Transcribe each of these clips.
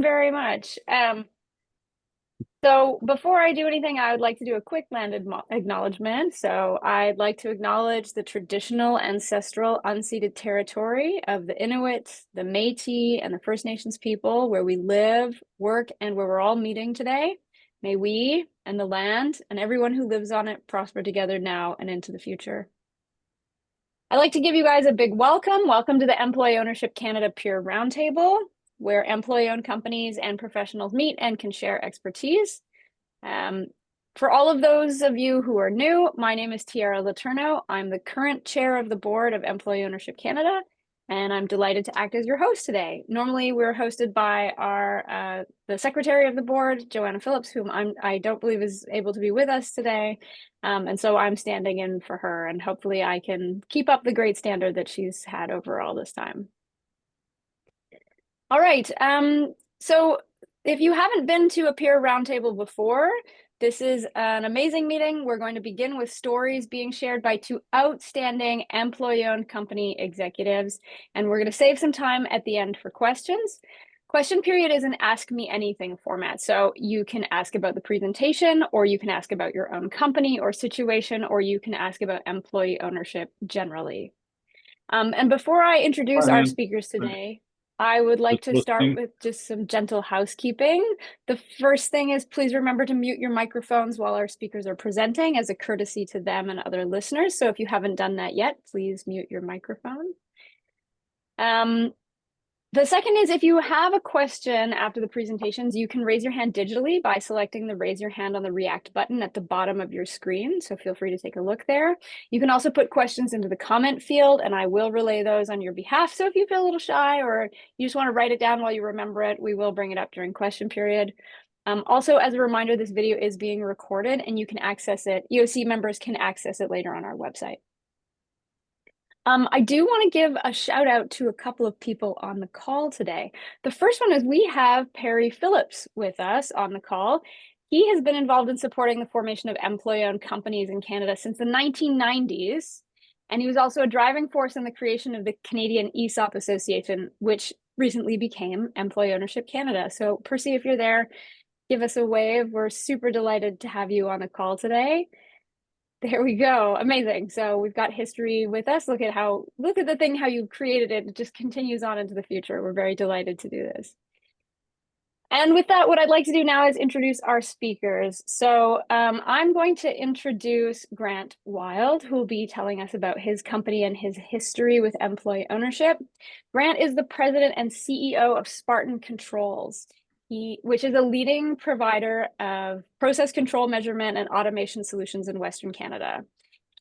very much. So before I do anything, I would like to do a quick land acknowledgement. So I'd like to acknowledge the traditional ancestral unceded territory of the Inuit, the Métis, and the First Nations people where we live, work, and where we're all meeting today. May we and the land and everyone who lives on it prosper together now and into the future. I'd like to give you guys a big welcome. Welcome to the Employee Ownership Canada Peer Roundtable, where employee-owned companies and professionals meet and can share expertise. For all of those of you who are new, my name is Tiara Letourneau. I'm the current chair of the board of Employee Ownership Canada, and I'm delighted to act as your host today. Normally, we're hosted by the secretary of the board, Joanna Phillips, whom I don't believe is able to be with us today. And so I'm standing in for her, and hopefully I can keep up the great standard that she's had over all this time. All right. So if you haven't been to a peer roundtable before, this is an amazing meeting. We're going to begin with stories being shared by two outstanding employee-owned company executives, and we're going to save some time at the end for questions. Question period is an ask me anything format. So you can ask about the presentation, or you can ask about your own company or situation, or you can ask about employee ownership generally. And before I introduce our speakers today, I would like to start with just some gentle housekeeping. The first thing is please remember to mute your microphones while our speakers are presenting as a courtesy to them and other listeners. So if you haven't done that yet, please mute your microphone. The second is if you have a question after the presentations, you can raise your hand digitally by selecting the raise your hand on the React button at the bottom of your screen. So feel free to take a look there. You can also put questions into the comment field and I will relay those on your behalf. So if you feel a little shy or you just want to write it down while you remember it, we will bring it up during question period. Also, as a reminder, this video is being recorded and you can access it. EOC members can access it later on our website. I do want to give a shout out to a couple of people on the call today. The first one is we have Perry Phillips with us on the call. He has been involved in supporting the formation of employee-owned companies in Canada since the 1990s. And he was also a driving force in the creation of the Canadian ESOP Association, which recently became Employee Ownership Canada. So Percy, if you're there, give us a wave. We're super delighted to have you on the call today. There we go. Amazing. So we've got history with us. Look at the thing, how you created it. It just continues on into the future. We're very delighted to do this. And with that, what I'd like to do now is introduce our speakers. So I'm going to introduce Grant Wild, who will be telling us about his company and his history with employee ownership. Grant is the president and CEO of Spartan Controls, which is a leading provider of process control, measurement, and automation solutions in Western Canada.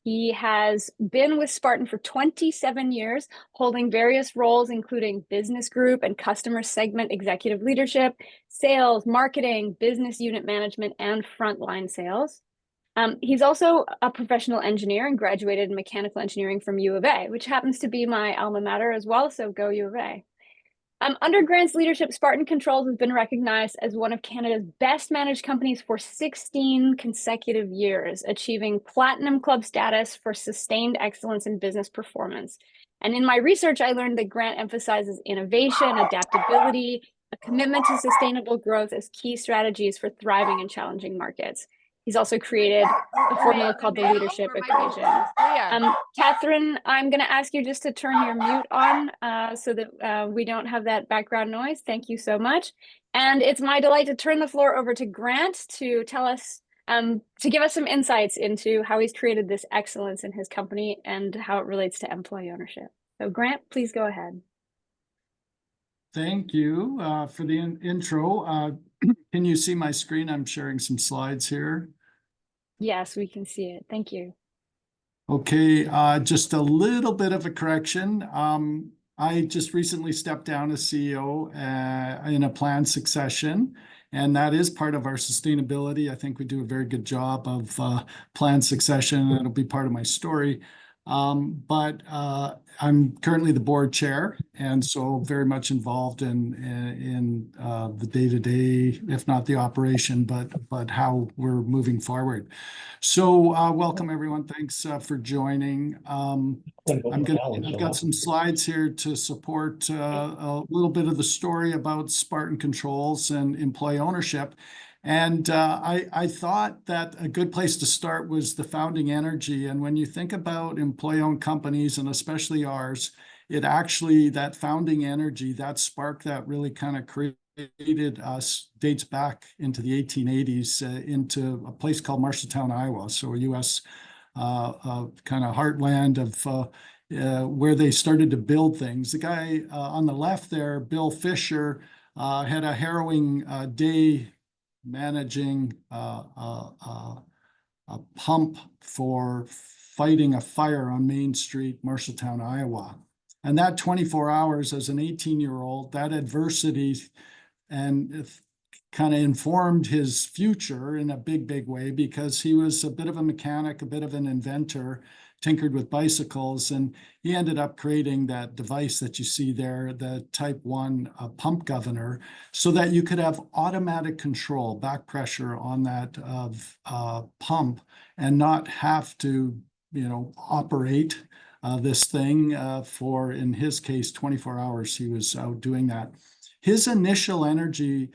He has been with Spartan for 27 years, holding various roles, including business group and customer segment executive leadership, sales, marketing, business unit management, and frontline sales. He's also a professional engineer and graduated in mechanical engineering from U of A, which happens to be my alma mater as well, so go U of A. Under Grant's leadership, Spartan Controls has been recognized as one of Canada's best managed companies for 16 consecutive years, achieving Platinum Club status for sustained excellence in business performance. And in my research, I learned that Grant emphasizes innovation, adaptability, a commitment to sustainable growth as key strategies for thriving in challenging markets. He's also created a formula called the leadership equation. Catherine, I'm going to ask you just to turn your mute on so that we don't have that background noise. Thank you so much. And it's my delight to turn the floor over to Grant to tell us, to give us some insights into how he's created this excellence in his company and how it relates to employee ownership. So Grant, please go ahead. Thank you for the intro. Can you see my screen? I'm sharing some slides here. Yes, we can see it. Thank you. Okay, just a little bit of a correction. I just recently stepped down as CEO in a planned succession, and that is part of our sustainability. I think we do a very good job of planned succession, and it'll be part of my story. But I'm currently the board chair, and so very much involved in the day-to-day, if not the operation, but how we're moving forward. So welcome everyone. Thanks for joining. I've got some slides here to support a little bit of the story about Spartan Controls and employee ownership. And I thought that a good place to start was the founding energy. And when you think about employee-owned companies, and especially ours, it actually, that founding energy, that spark that really kind of created us, dates back into the 1880s into a place called Marshalltown, Iowa. So a U.S. Kind of heartland of where they started to build things. The guy on the left there, Bill Fisher, had a harrowing day managing a pump for fighting a fire on Main Street, Marshalltown, Iowa. And that 24 hours as an 18-year-old, that adversity and kind of informed his future in a big way, because he was a bit of a mechanic, a bit of an inventor, tinkered with bicycles, and he ended up creating that device that you see there, the Type 1 pump governor, so that you could have automatic control, back pressure on that pump, and not have to, operate this thing for, in his case, 24 hours. He was out doing that. His initial energy,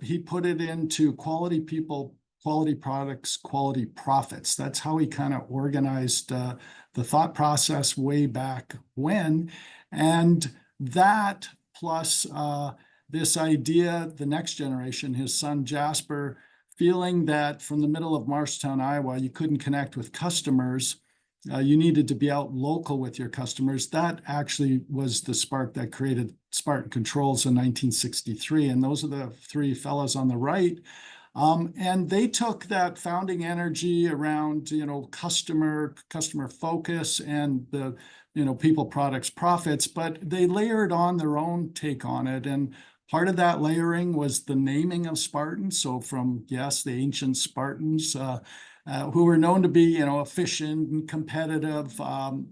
he put it into quality people, quality products, quality profits. That's how he kind of organized the thought process way back when. And that plus this idea, the next generation, his son Jasper, feeling that from the middle of Marshalltown, Iowa, you couldn't connect with customers. You needed to be out local with your customers. That actually was the spark that created Spartan Controls in 1963. And those are the three fellows on the right. And they took that founding energy around, customer focus and the, people, products, profits, but they layered on their own take on it. And part of that layering was the naming of Spartan. So from, yes, the ancient Spartans, who were known to be, efficient and competitive,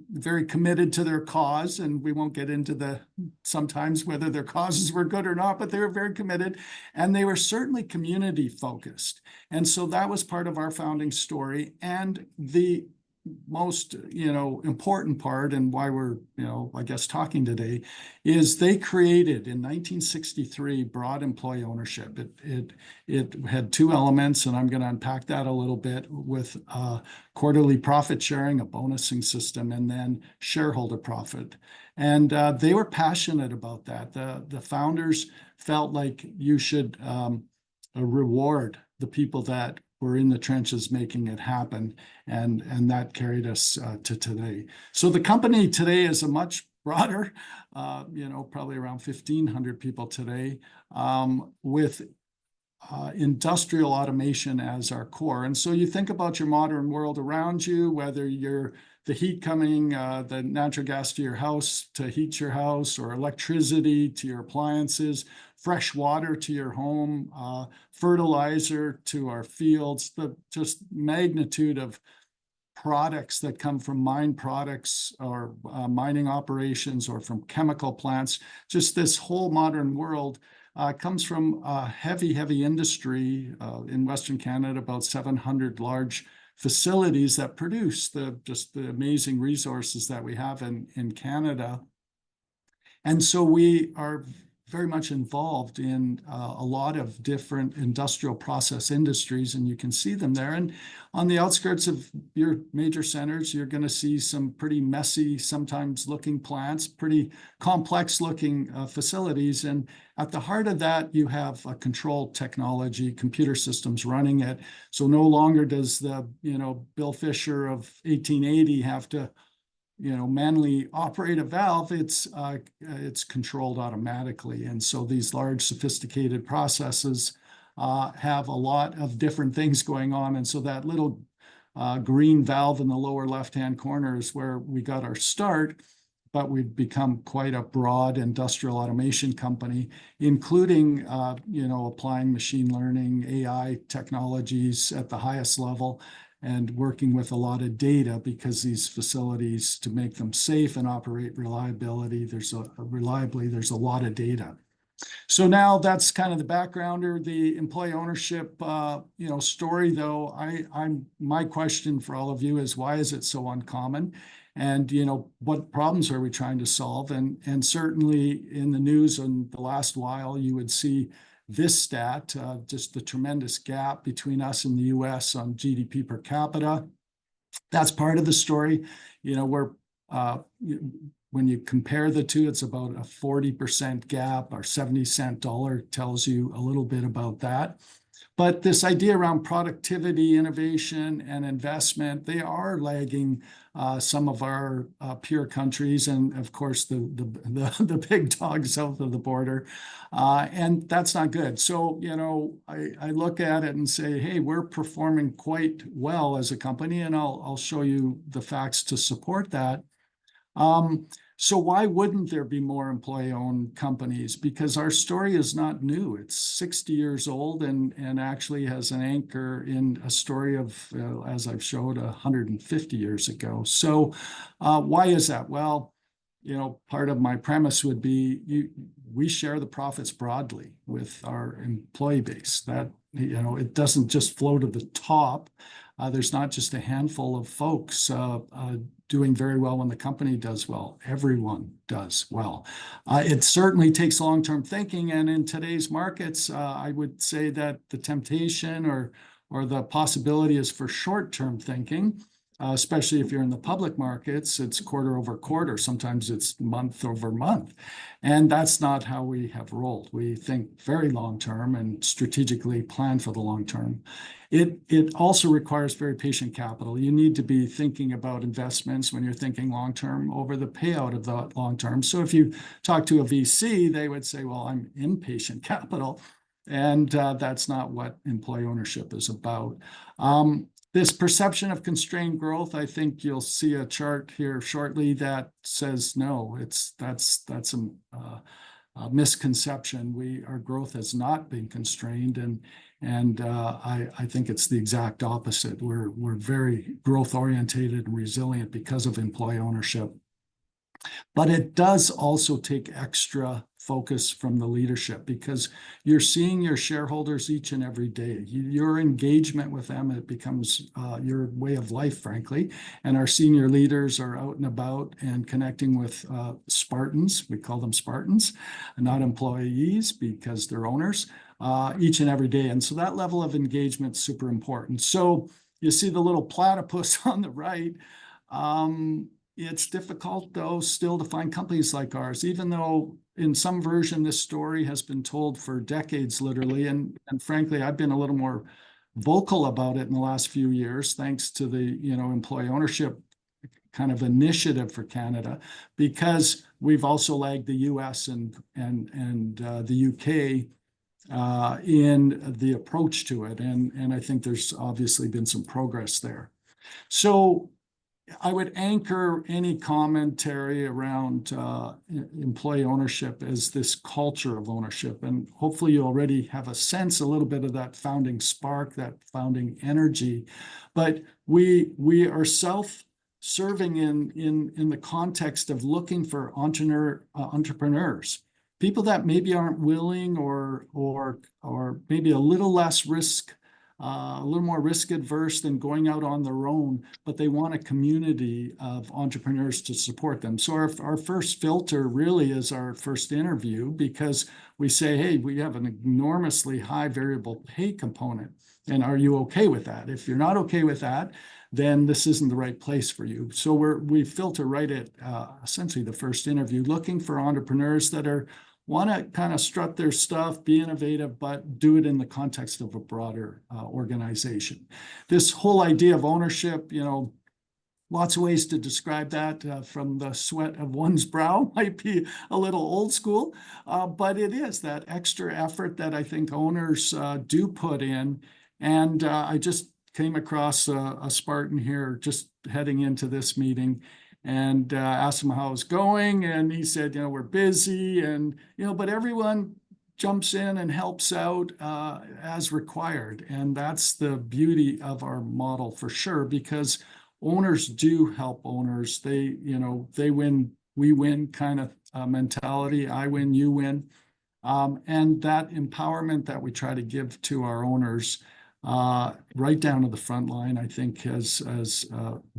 very committed to their cause. And we won't get into sometimes whether their causes were good or not, but they were very committed, and they were certainly community focused. And so that was part of our founding story. And the most, important part, and why we're, I guess, talking today, is they created in 1963 broad employee ownership. It had two elements, and I'm going to unpack that a little bit, with quarterly profit sharing, a bonusing system, and then shareholder profit. And they were passionate about that. The founders felt like you should reward the people that were in the trenches making it happen, and that carried us to today. So the company today is a much broader, probably around 1,500 people today, with industrial automation as our core. And so you think about your modern world around you, whether you're the heat coming, the natural gas to your house to heat your house, or electricity to your appliances, fresh water to your home, fertilizer to our fields, the just magnitude of products that come from mine products or mining operations, or from chemical plants. Just this whole modern world comes from heavy industry in Western Canada, about 700 large facilities that produce just the amazing resources that we have in Canada. And so we are very much involved in a lot of different industrial process industries, and you can see them there. And on the outskirts of your major centers, you're going to see some pretty messy, sometimes looking plants, pretty complex looking facilities. And at the heart of that, you have a control technology, computer systems running it. So no longer does the, Bill Fisher of 1880 have to manually operate a valve. It's controlled automatically. And so these large sophisticated processes have a lot of different things going on. And so that little green valve in the lower left-hand corner is where we got our start, but we've become quite a broad industrial automation company, including applying machine learning, AI technologies at the highest level. and working with a lot of data, because these facilities, to make them safe and operate reliably, there's a lot of data. So now that's kind of the backgrounder, the employee ownership, story. Though my question for all of you is, why is it so uncommon? And what problems are we trying to solve? And certainly in the news in the last while, you would see this stat, just the tremendous gap between us and the U.S. on GDP per capita. That's part of the story. When you compare the two, it's about a 40% gap. Our 70-cent dollar tells you a little bit about that. But this idea around productivity, innovation, and investment, they are lagging some of our peer countries, and of course the big dog south of the border, and that's not good. So I look at it and say, hey, we're performing quite well as a company, and I'll show you the facts to support that. So why wouldn't there be more employee-owned companies? Because our story is not new. It's 60 years old and actually has an anchor in a story of, as I've showed, 150 years ago. So why is that? Well, part of my premise would be we share the profits broadly with our employee base. That, it doesn't just flow to the top. There's not just a handful of folks doing very well when the company does well. Everyone does well. It certainly takes long-term thinking, and in today's markets, I would say that the temptation or the possibility is for short-term thinking, especially if you're in the public markets. It's quarter over quarter. Sometimes it's month over month. And that's not how we have rolled. We think very long-term and strategically plan for the long term. It also requires very patient capital. You need to be thinking about investments when you're thinking long-term over the payout of the long-term. So if you talk to a VC, they would say, well, I'm impatient capital. And that's not what employee ownership is about. This perception of constrained growth, I think you'll see a chart here shortly that says no. That's a misconception. Our growth has not been constrained, and I think it's the exact opposite. We're very growth oriented and resilient because of employee ownership. But it does also take extra focus from the leadership, because you're seeing your shareholders each and every day. Your engagement with them, it becomes your way of life, frankly. And our senior leaders are out and about and connecting with Spartans. We call them Spartans, not employees, because they're owners, each and every day. And so that level of engagement is super important. So you see the little platypus on the right. It's difficult, though, still to find companies like ours, even though in some version this story has been told for decades, literally. And frankly, I've been a little more vocal about it in the last few years, thanks to the employee ownership kind of initiative for Canada, because we've also lagged the US and the UK in the approach to it. And I think there's obviously been some progress there. So I would anchor any commentary around employee ownership as this culture of ownership. And hopefully you already have a sense, a little bit of that founding spark, that founding energy. But we are self-serving in the context of looking for entrepreneurs, people that maybe aren't willing or maybe a little less risk, a little more risk adverse than going out on their own, but they want a community of entrepreneurs to support them. So our first filter really is our first interview, because we say, hey, we have an enormously high variable pay component. And are you okay with that? If you're not okay with that, then this isn't the right place for you. So we filter right at essentially the first interview, looking for entrepreneurs that want to kind of strut their stuff, be innovative, but do it in the context of a broader organization. This whole idea of ownership, lots of ways to describe that, from the sweat of one's brow might be a little old school, but it is that extra effort that I think owners do put in. And I just came across a Spartan here just heading into this meeting, and asked him how it's going. And he said, we're busy, and, but everyone jumps in and helps out as required. And that's the beauty of our model for sure, because owners do help owners. They win, we win kind of mentality. I win, you win. And that empowerment that we try to give to our owners right down to the front line, I think has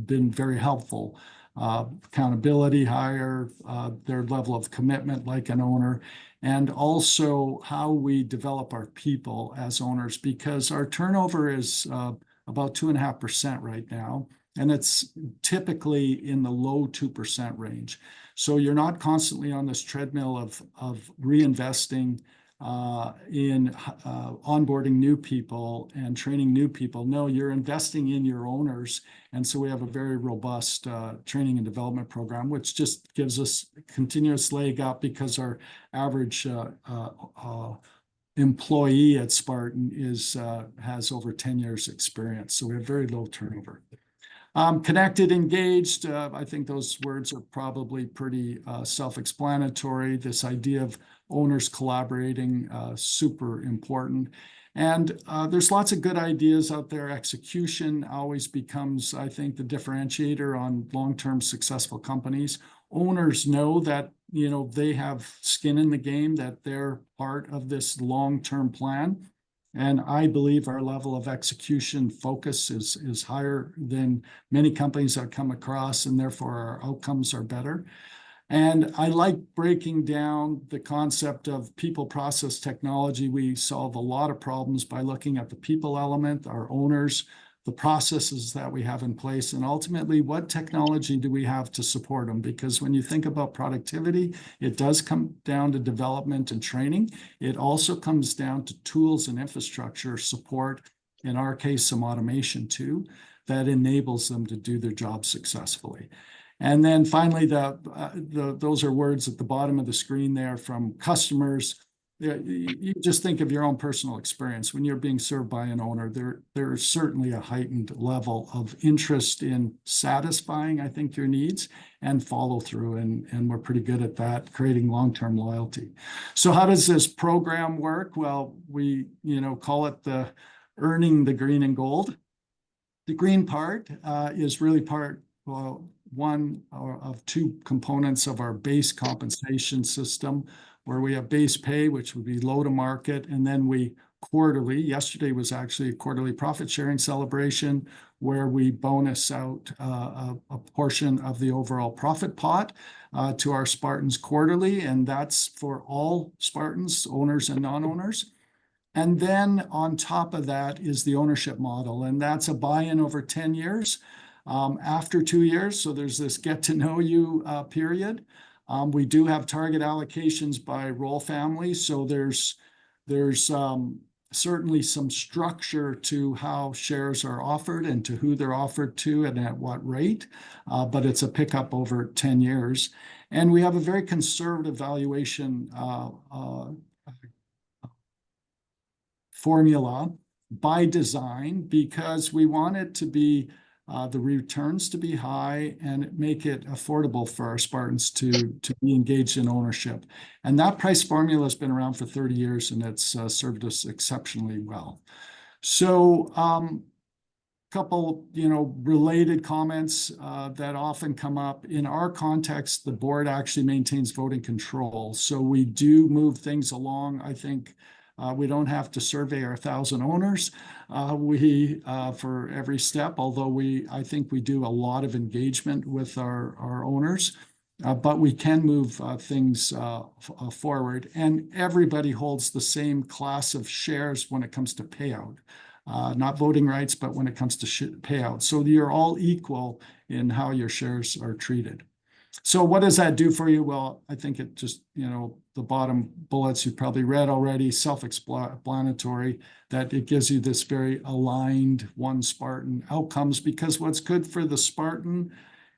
been very helpful. Accountability higher, their level of commitment like an owner, and also how we develop our people as owners, because our turnover is about 2.5% right now, and it's typically in the low 2% range. So you're not constantly on this treadmill of reinvesting in onboarding new people and training new people. No, you're investing in your owners. And so we have a very robust training and development program, which just gives us a continuous leg up, because our average employee at Spartan has over 10 years experience. So we have very low turnover. Connected, engaged, I think those words are probably pretty self-explanatory. This idea of owners collaborating, super important. And there's lots of good ideas out there. Execution always becomes, I think, the differentiator on long-term successful companies. Owners know that, they have skin in the game, that they're part of this long-term plan. And I believe our level of execution focus is higher than many companies I've come across, and therefore our outcomes are better. And I like breaking down the concept of people, process, technology. We solve a lot of problems by looking at the people element, our owners, the processes that we have in place, and ultimately what technology do we have to support them? Because when you think about productivity, it does come down to development and training. It also comes down to tools and infrastructure support, in our case, some automation too, that enables them to do their job successfully. And then finally, those are words at the bottom of the screen there from customers. You just think of your own personal experience. When you're being served by an owner, there is certainly a heightened level of interest in satisfying, I think, your needs and follow through. And we're pretty good at that, creating long-term loyalty. So how does this program work? Well, we call it the earning the green and gold. The green part is really one of two components of our base compensation system, where we have base pay, which would be low to market, and then we quarterly, yesterday was actually a quarterly profit sharing celebration, where we bonus out a portion of the overall profit pot to our Spartans quarterly, and that's for all Spartans, owners and non-owners. And then on top of that is the ownership model, and that's a buy-in over 10 years. After 2 years, so there's this get to know you period. We do have target allocations by role family, so there's certainly some structure to how shares are offered and to who they're offered to and at what rate, but it's a pickup over 10 years. And we have a very conservative valuation formula by design, because we want it to be the returns to be high and make it affordable for our Spartans to be engaged in ownership. And that price formula has been around for 30 years, and it's served us exceptionally well. So couple, related comments that often come up. In our context, the board actually maintains voting control. So we do move things along. I think we don't have to survey our 1,000 owners for every step, although I think we do a lot of engagement with our owners, but we can move things forward. And everybody holds the same class of shares when it comes to payout, not voting rights, but when it comes to payout. So you're all equal in how your shares are treated. So what does that do for you? Well, I think it just, the bottom bullets you've probably read already, self-explanatory, that it gives you this very aligned one Spartan outcomes, because what's good for the Spartan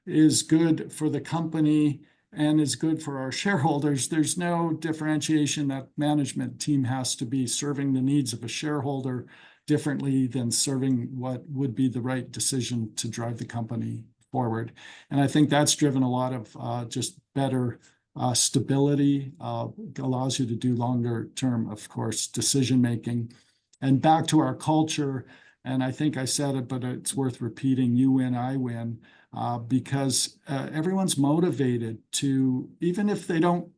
is good for the company and is good for our shareholders. There's no differentiation that management team has to be serving the needs of a shareholder differently than serving what would be the right decision to drive the company forward. And I think that's driven a lot of just better stability, allows you to do longer term, of course, decision making. And back to our culture, and I think I said it, but it's worth repeating, you win, I win, because everyone's motivated to, even if they don't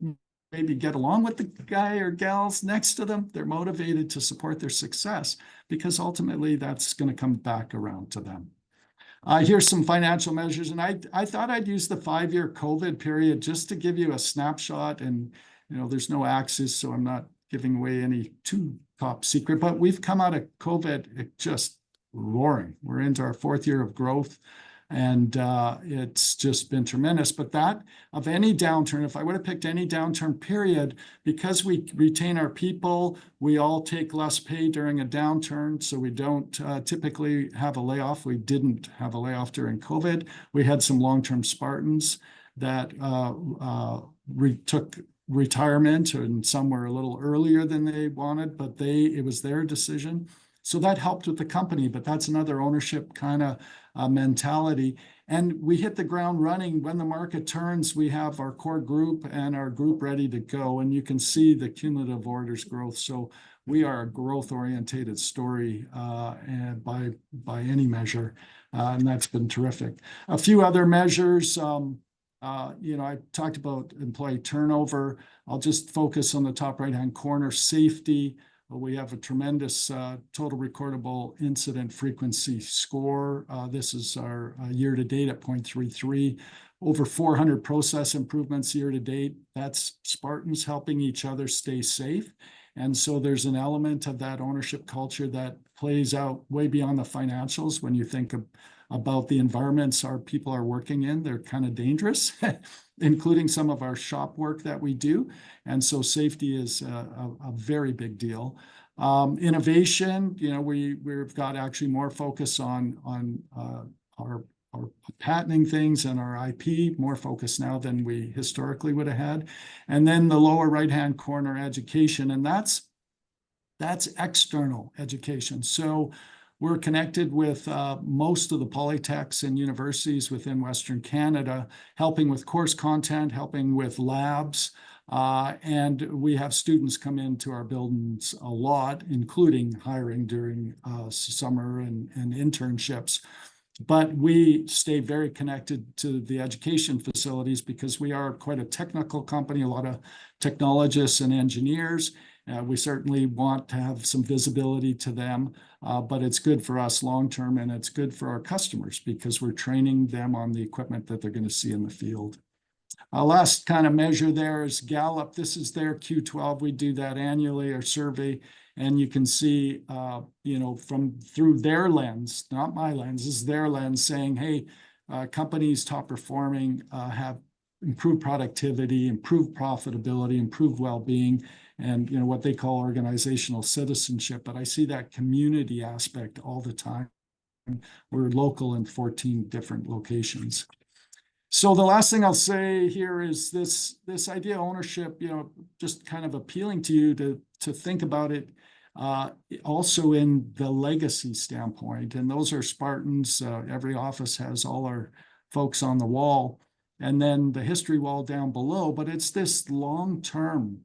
maybe get along with the guy or gals next to them, they're motivated to support their success, because ultimately that's going to come back around to them. Here's some financial measures, and I thought I'd use the 5-year COVID period just to give you a snapshot. And there's no axes, so I'm not giving away any too top secret, but we've come out of COVID just roaring. We're into our 4th year of growth, and it's just been tremendous. But that, of any downturn, if I would have picked any downturn period, because we retain our people, we all take less pay during a downturn, so we don't typically have a layoff. We didn't have a layoff during COVID. We had some long-term Spartans that took retirement, and some were a little earlier than they wanted, but it was their decision. So that helped with the company, but that's another ownership kind of mentality. And we hit the ground running. When the market turns, we have our core group and our group ready to go. And you can see the cumulative orders growth. So we are a growth-oriented story and by any measure, and that's been terrific. A few other measures. I talked about employee turnover. I'll just focus on the top right-hand corner, safety. We have a tremendous total recordable incident frequency score. This is our year-to-date at 0.33. Over 400 process improvements year-to-date. That's Spartans helping each other stay safe. And so there's an element of that ownership culture that plays out way beyond the financials. When you think about the environments our people are working in, they're kind of dangerous, including some of our shop work that we do. And so safety is a very big deal. Innovation, we've got actually more focus on our patenting things and our IP, more focus now than we historically would have had. And then the lower right-hand corner, education, and that's external education. So we're connected with most of the polytechs and universities within Western Canada, helping with course content, helping with labs, and we have students come into our buildings a lot, including hiring during summer and internships. But we stay very connected to the education facilities because we are quite a technical company, a lot of technologists and engineers. We certainly want to have some visibility to them, but it's good for us long-term, and it's good for our customers because we're training them on the equipment that they're going to see in the field. Last kind of measure there is Gallup. This is their Q12. We do that annually, our survey, and you can see, through their lens, not my lens, this is their lens saying, hey, companies top performing have improved productivity, improved profitability, improved well-being, and what they call organizational citizenship. But I see that community aspect all the time. We're local in 14 different locations. So the last thing I'll say here is this idea of ownership, just kind of appealing to you to think about it also in the legacy standpoint. And those are Spartans. Every office has all our folks on the wall, and then the history wall down below. But it's this long-term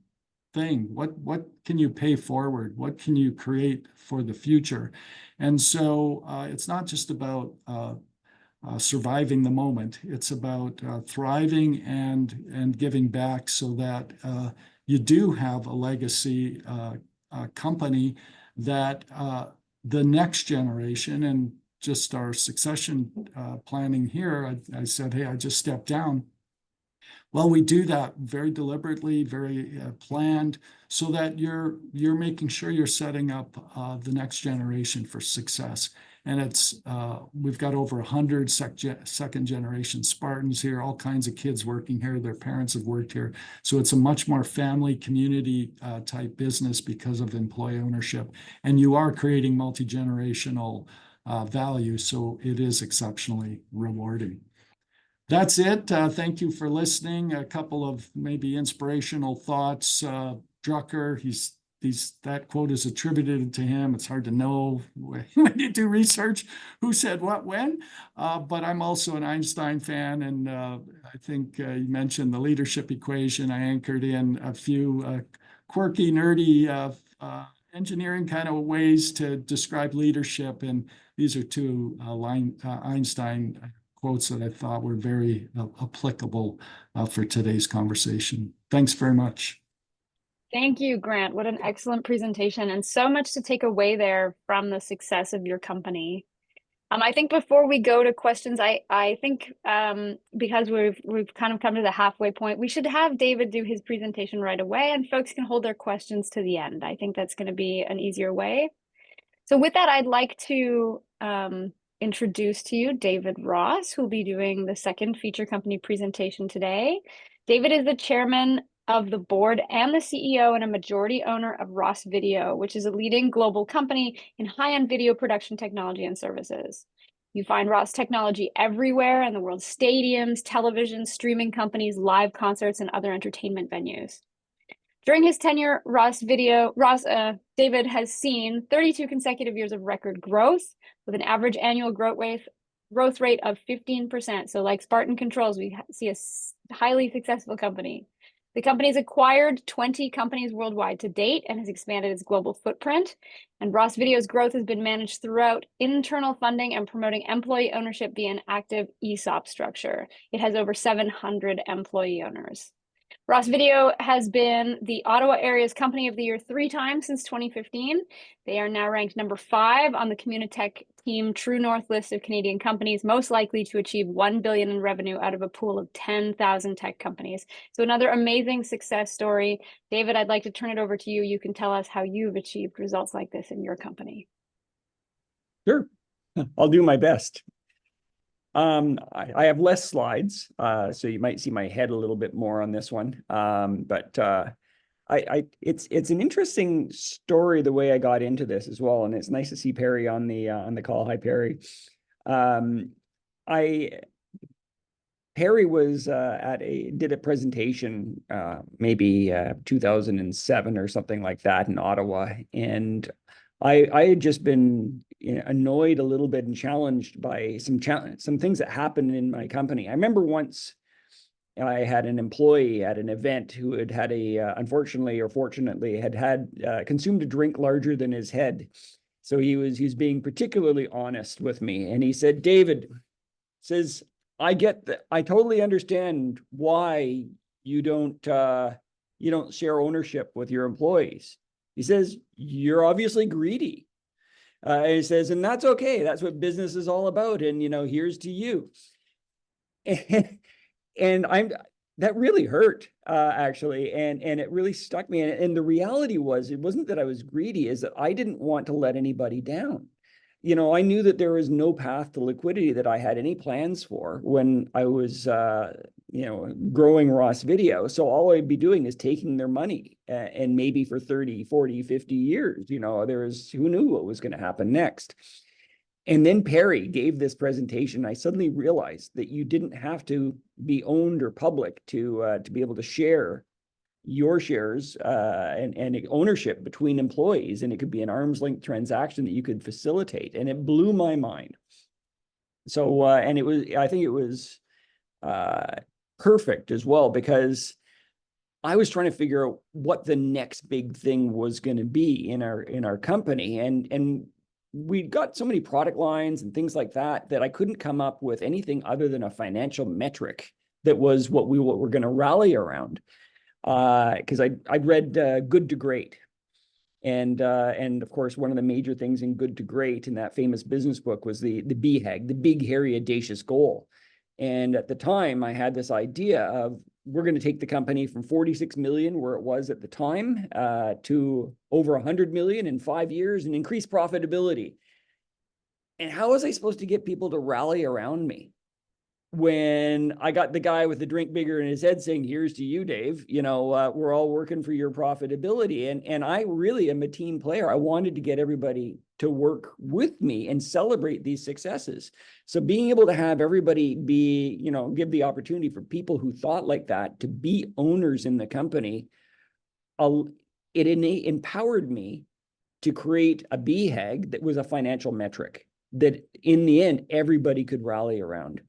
thing. What can you pay forward? What can you create for the future? And so it's not just about surviving the moment. It's about thriving and giving back so that you do have a legacy company that the next generation, and just our succession planning here, I said, hey, I just stepped down. Well, we do that very deliberately, very planned, so that you're making sure you're setting up the next generation for success. And we've got over 100 second generation Spartans here, all kinds of kids working here. Their parents have worked here. So it's a much more family community type business because of employee ownership. And you are creating multi-generational value. So it is exceptionally rewarding. That's it. Thank you for listening. A couple of maybe inspirational thoughts. Drucker, he's that quote is attributed to him. It's hard to know when you do research who said what when. But I'm also an Einstein fan, and I think you mentioned the leadership equation. I anchored in a few quirky, nerdy engineering kind of ways to describe leadership, and these are two Einstein quotes that I thought were very applicable for today's conversation. Thanks very much. Thank you, Grant. What an excellent presentation, and so much to take away there from the success of your company. I think before we go to questions, I think because we've kind of come to the halfway point, we should have David do his presentation right away, and folks can hold their questions to the end. I think that's going to be an easier way. So with that, I'd like to introduce to you David Ross, who will be doing the second feature company presentation today. David is the chairman of the board and the CEO and a majority owner of Ross Video, which is a leading global company in high-end video production technology and services. You find Ross technology everywhere in the world's stadiums, television, streaming companies, live concerts, and other entertainment venues. During his tenure, David has seen 32 consecutive years of record growth with an average annual growth rate of 15%. So like Spartan Controls, we see a highly successful company. The company has acquired 20 companies worldwide to date and has expanded its global footprint. And Ross Video's growth has been managed throughout internal funding and promoting employee ownership via an active ESOP structure. It has over 700 employee owners. Ross Video has been the Ottawa area's Company of the Year 3 times since 2015. They are now ranked number 5 on the Communitech Team True North list of Canadian companies most likely to achieve $1 billion in revenue out of a pool of 10,000 tech companies. So another amazing success story. David, I'd like to turn it over to you. You can tell us how you've achieved results like this in your company. Sure, I'll do my best. I have less slides, so you might see my head a little bit more on this one. But it's an interesting story the way I got into this as well, and it's nice to see Perry on the call. Hi, Perry. Perry was did a presentation maybe 2007 or something like that in Ottawa, and I had just been annoyed a little bit and challenged by some things that happened in my company. I remember once I had an employee at an event who had unfortunately or fortunately had consumed a drink larger than his head. So he's being particularly honest with me, and he said, "David," says, "I get that. I totally understand why you don't share ownership with your employees." He says, "You're obviously greedy." He says, "And that's okay. That's what business is all about. And, here's to you." And that really hurt, actually. And it really stuck me. And the reality was, it wasn't that I was greedy, is that I didn't want to let anybody down. I knew that there was no path to liquidity that I had any plans for when I was, growing Ross Video. So all I'd be doing is taking their money, and maybe for 30, 40, 50 years, who knew what was going to happen next. And then Perry gave this presentation. I suddenly realized that you didn't have to be owned or public to be able to share your shares and ownership between employees, and it could be an arm's length transaction that you could facilitate, and it blew my mind. So I think it was perfect as well, because I was trying to figure out what the next big thing was going to be in our company, and we got so many product lines and things like that I couldn't come up with anything other than a financial metric that was what we're going to rally around. Because I'd read Good to Great, and of course one of the major things in Good to Great in that famous business book was the BHAG, the big hairy audacious goal. And at the time, I had this idea of, we're going to take the company from 46 million, where it was at the time, to over 100 million in 5 years and increase profitability. And how was I supposed to get people to rally around me when I got the guy with the drink bigger in his head saying, "Here's to you, Dave, we're all working for your profitability." And I really am a team player. I wanted to get everybody to work with me and celebrate these successes. So being able to have everybody give the opportunity for people who thought like that to be owners in the company, it empowered me to create a BHAG that was a financial metric that in the end, everybody could rally around.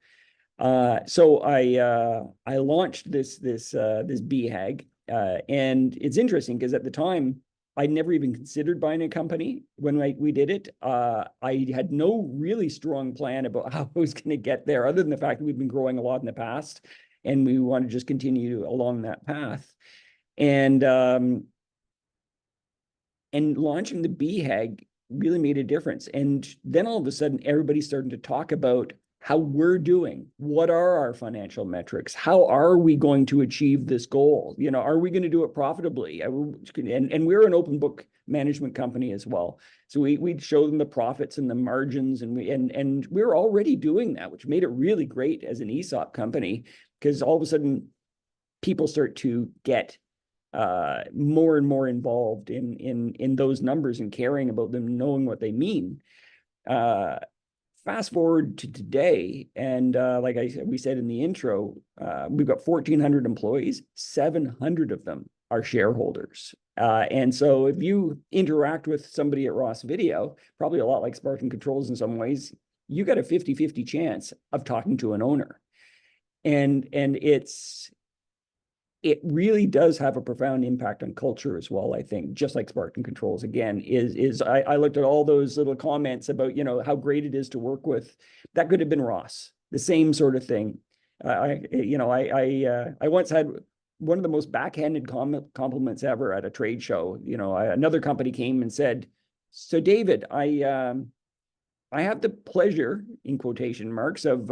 So I launched this BHAG, and it's interesting because at the time I'd never even considered buying a company when we did it. I had no really strong plan about how I was going to get there, other than the fact that we've been growing a lot in the past, and we want to just continue along that path. And launching the BHAG really made a difference. And then all of a sudden, everybody's starting to talk about how we're doing. What are our financial metrics? How are we going to achieve this goal? You know, are we going to do it profitably? And we're an open book management company as well. So we'd show them the profits and the margins, and we're already doing that, which made it really great as an ESOP company, because all of a sudden people start to get more and more involved in those numbers and caring about them, knowing what they mean. Fast forward to today, and like we said in the intro, we've got 1,400 employees. 700 of them are shareholders. And so if you interact with somebody at Ross Video, probably a lot like Spartan Controls in some ways, you got a 50-50 chance of talking to an owner. And it really does have a profound impact on culture as well, I think, just like Spartan Controls. Again, I looked at all those little comments about, you know, how great it is to work with. That could have been Ross, the same sort of thing. I once had one of the most backhanded compliments ever at a trade show. You know, another company came and said, "So David, I have the pleasure, in quotation marks, of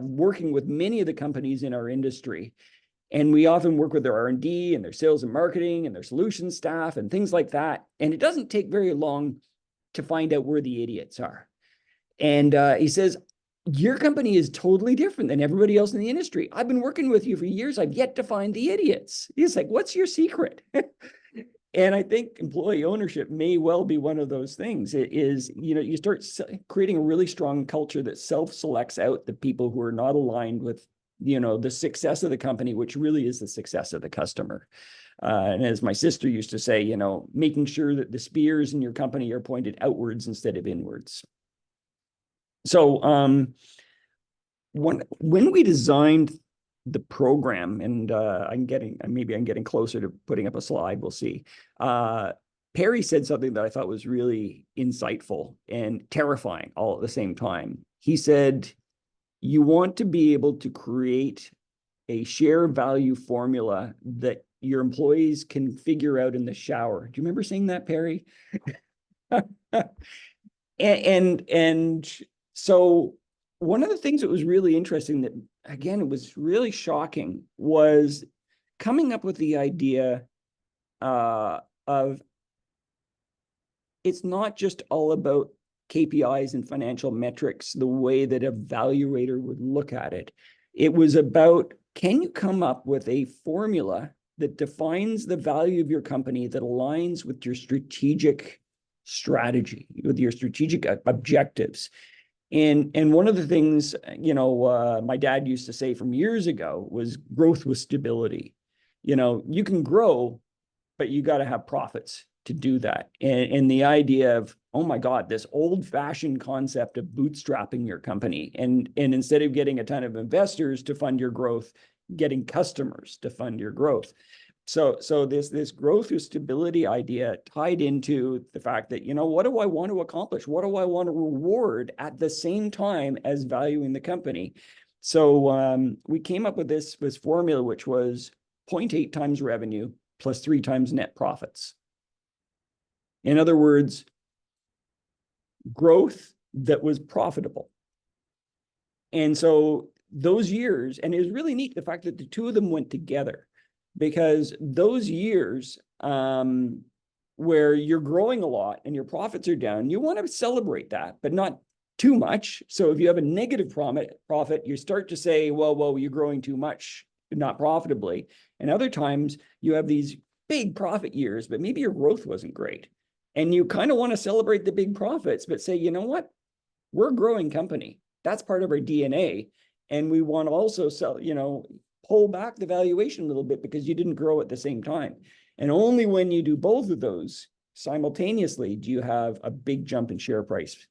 working with many of the companies in our industry. And we often work with their R&D and their sales and marketing and their solutions staff and things like that. And it doesn't take very long to find out where the idiots are." And he says, "Your company is totally different than everybody else in the industry. I've been working with you for years. I've yet to find the idiots." He's like, "What's your secret?" And I think employee ownership may well be one of those things. It is, you know, you start creating a really strong culture that self-selects out the people who are not aligned with, you know, the success of the company, which really is the success of the customer. And as my sister used to say, you know, making sure that the spears in your company are pointed outwards instead of inwards. So when we designed the program, and maybe I'm getting closer to putting up a slide, we'll see. Perry said something that I thought was really insightful and terrifying all at the same time. He said, "You want to be able to create a share value formula that your employees can figure out in the shower." Do you remember saying that, Perry? and so one of the things that was really interesting, that again, it was really shocking, was coming up with the idea of it's not just all about KPIs and financial metrics the way that a valuator would look at it. It was about, can you come up with a formula that defines the value of your company that aligns with your strategic strategy, with your strategic objectives? And one of the things, you know, my dad used to say from years ago was growth with stability. You know, you can grow, but you got to have profits to do that. And the idea of, oh my God, this old-fashioned concept of bootstrapping your company, and instead of getting a ton of investors to fund your growth, getting customers to fund your growth. So this growth with stability idea tied into the fact that, you know, what do I want to accomplish? What do I want to reward at the same time as valuing the company? So we came up with this formula, which was 0.8 times revenue plus 3 times net profits. In other words, growth that was profitable. And so those years, and it was really neat, the fact that the two of them went together, because those years where you're growing a lot and your profits are down, you want to celebrate that, but not too much. So if you have a negative profit, you start to say, well, you're growing too much, not profitably. And other times you have these big profit years, but maybe your growth wasn't great. And you kind of want to celebrate the big profits, but say, you know what? We're a growing company. That's part of our DNA. And we want to also pull back the valuation a little bit because you didn't grow at the same time. And only when you do both of those simultaneously do you have a big jump in share price.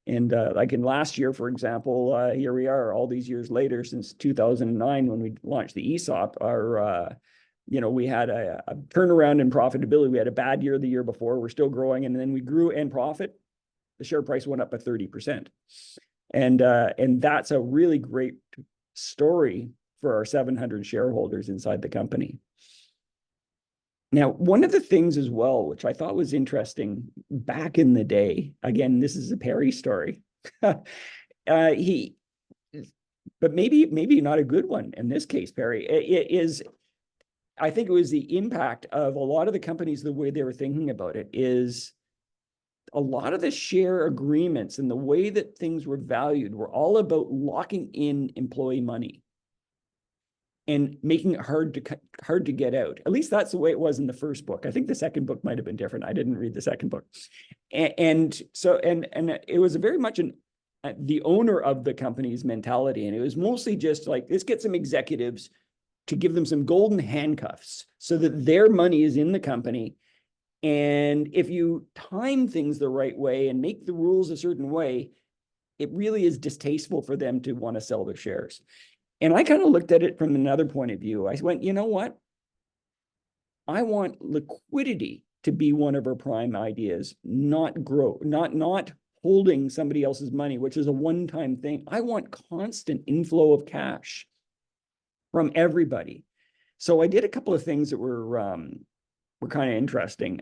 And like in last year, for example, here we are all these years later, since 2009, when we launched the ESOP, we had a turnaround in profitability. We had a bad year the year before. We're still growing, and then we grew in profit. The share price went up by 30%. And that's a really great story for our 700 shareholders inside the company. Now, one of the things as well, which I thought was interesting back in the day, again, this is a Perry story. But maybe not a good one in this case, Perry. I think it was the impact of a lot of the companies, the way they were thinking about it is a lot of the share agreements and the way that things were valued were all about locking in employee money and making it hard to get out. At least that's the way it was in the first book. I think the second book might have been different. I didn't read the second book. And it was very much the owner of the company's mentality. And it was mostly just like, let's get some executives to give them some golden handcuffs so that their money is in the company. And if you time things the right way and make the rules a certain way, it really is distasteful for them to want to sell their shares. And I kind of looked at it from another point of view. I went, you know what? I want liquidity to be one of our prime ideas, not grow, not holding somebody else's money, which is a one-time thing. I want constant inflow of cash from everybody. So I did a couple of things that were kind of interesting.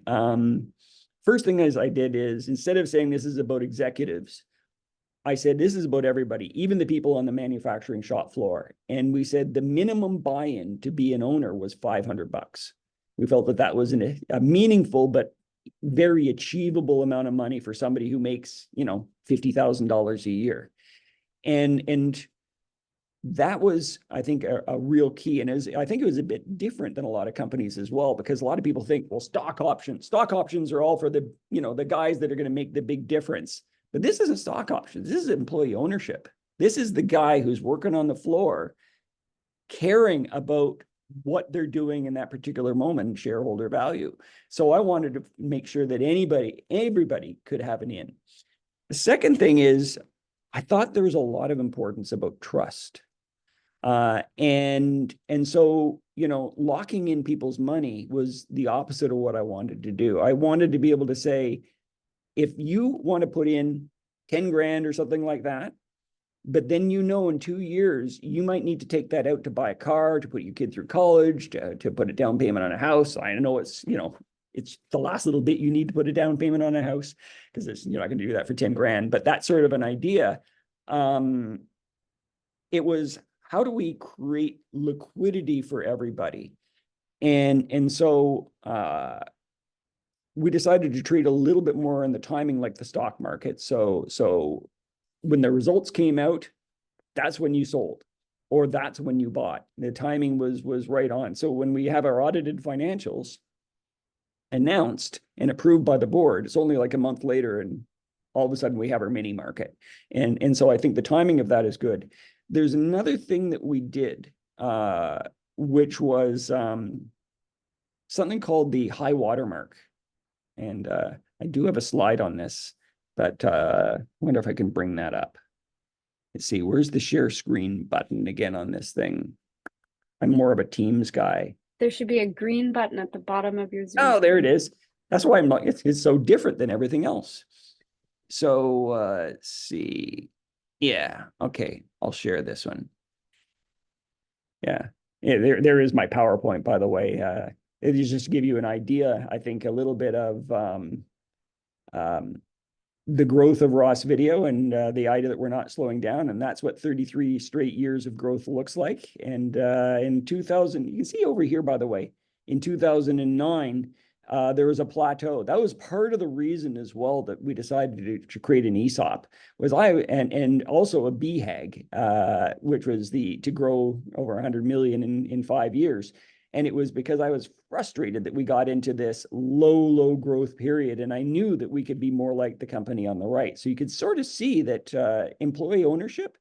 First thing I did is, instead of saying this is about executives, I said, this is about everybody, even the people on the manufacturing shop floor. And we said the minimum buy-in to be an owner was $500. We felt that that was a meaningful but very achievable amount of money for somebody who makes, $50,000 a year. And that was, I think, a real key. And I think it was a bit different than a lot of companies as well, because a lot of people think, well, stock options are all for the guys that are going to make the big difference. But this isn't stock options. This is employee ownership. This is the guy who's working on the floor, caring about what they're doing in that particular moment, shareholder value. So I wanted to make sure that everybody could have an in. The second thing is, I thought there was a lot of importance about trust. And so, locking in people's money was the opposite of what I wanted to do. I wanted to be able to say, if you want to put in 10 grand or something like that, but then in 2 years, you might need to take that out to buy a car, to put your kid through college, to put a down payment on a house. I know it's the last little bit you need to put a down payment on a house, because you're not going to do that for 10 grand. But that's sort of an idea. It was, how do we create liquidity for everybody? And so we decided to treat a little bit more in the timing like the stock market. So when the results came out, that's when you sold, or that's when you bought. The timing was right on. So when we have our audited financials announced and approved by the board, it's only like a month later, and all of a sudden we have our mini market. And so I think the timing of that is good. There's another thing that we did, which was something called the high watermark. And I do have a slide on this, but I wonder if I can bring that up. Let's see, where's the share screen button again on this thing? I'm more of a Teams guy. There should be a green button at the bottom of your Zoom. Oh, there it is. That's why it's so different than everything else. So let's see. Yeah, okay, I'll share this one. Yeah, there is my PowerPoint, by the way. It is just to give you an idea, I think, a little bit of the growth of Ross Video, and the idea that we're not slowing down. And that's what 33 straight years of growth looks like. And in 2000, you can see over here, by the way, in 2009, there was a plateau. That was part of the reason as well that we decided to create an ESOP, was and also a BHAG, which was to grow over 100 million in 5 years. And it was because I was frustrated that we got into this low growth period, and I knew that we could be more like the company on the right. So you could sort of see that employee ownership